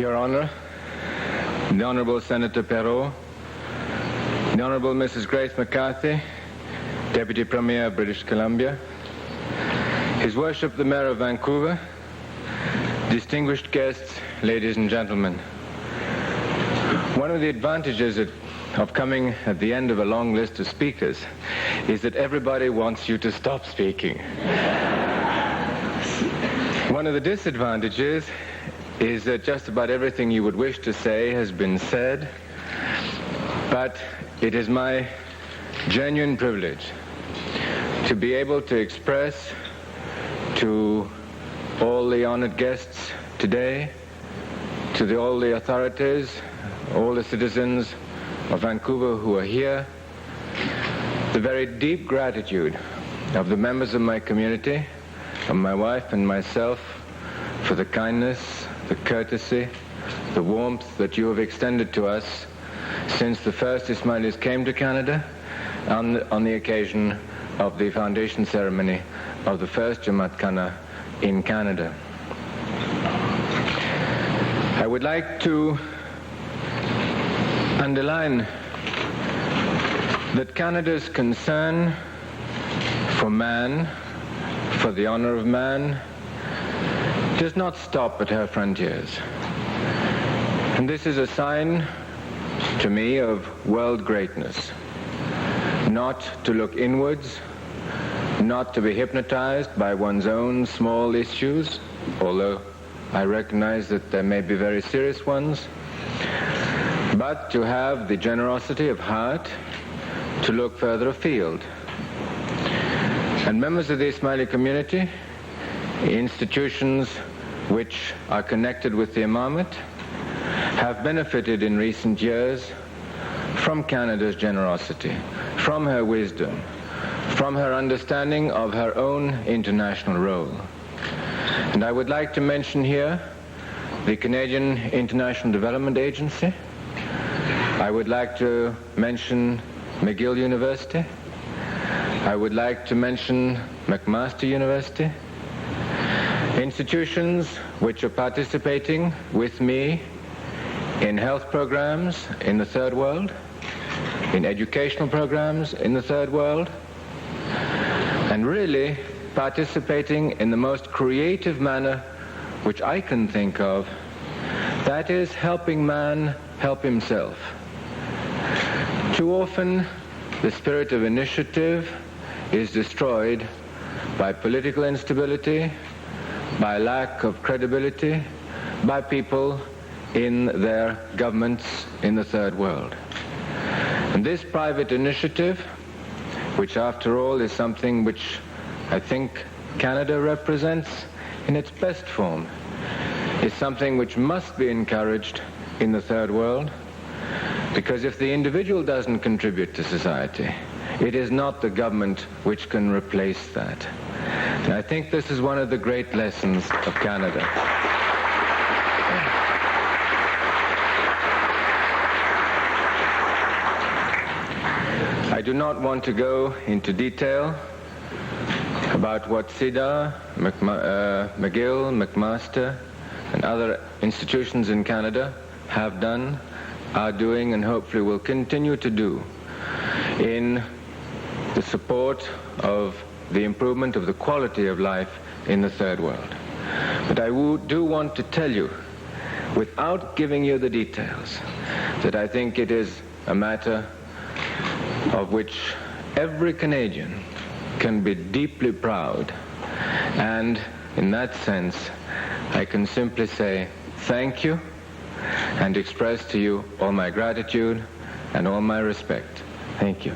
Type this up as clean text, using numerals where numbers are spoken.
Your Honor, the Honourable Senator Perot, the Honourable Mrs. Grace McCarthy, Deputy Premier of British Columbia, His Worship the Mayor of Vancouver, distinguished guests, ladies and gentlemen. One of the advantages of coming at the end of a long list of speakers is that everybody wants you to stop speaking. One of the disadvantages is that just about everything you would wish to say has been said, but it is my genuine privilege to be able to express to all the honored guests today, to all the authorities, all the citizens of Vancouver who are here, the very deep gratitude of the members of my community, of my wife and myself, for the kindness, the courtesy, the warmth that you have extended to us since the first Ismailis came to Canada on the occasion of the foundation ceremony of the first Jamaat Khana in Canada. I would like to underline that Canada's concern for man, for the honor of man, does not stop at her frontiers. And this is a sign to me of world greatness. Not to look inwards, not to be hypnotized by one's own small issues, although I recognize that there may be very serious ones, but to have the generosity of heart to look further afield. And members of the Ismaili community, institutions which are connected with the Imamat, have benefited in recent years from Canada's generosity, from her wisdom, from her understanding of her own international role. And I would like to mention here the Canadian International Development Agency. I would like to mention McGill University. I would like to mention McMaster University. Institutions which are participating with me in health programs in the Third World, in educational programs in the Third World, and really participating in the most creative manner which I can think of, that is helping man help himself. Too often the spirit of initiative is destroyed by political instability, by lack of credibility, by people in their governments in the Third World. And this private initiative, which after all is something which I think Canada represents in its best form, is something which must be encouraged in the Third World, because if the individual doesn't contribute to society, it is not the government which can replace that. And I think this is one of the great lessons of Canada. I do not want to go into detail about what CIDA, McGill, McMaster, and other institutions in Canada have done, are doing, and hopefully will continue to do in the support of the improvement of the quality of life in the Third World. But I do want to tell you, without giving you the details, that I think it is a matter of which every Canadian can be deeply proud. And in that sense, I can simply say thank you and express to you all my gratitude and all my respect. Thank you.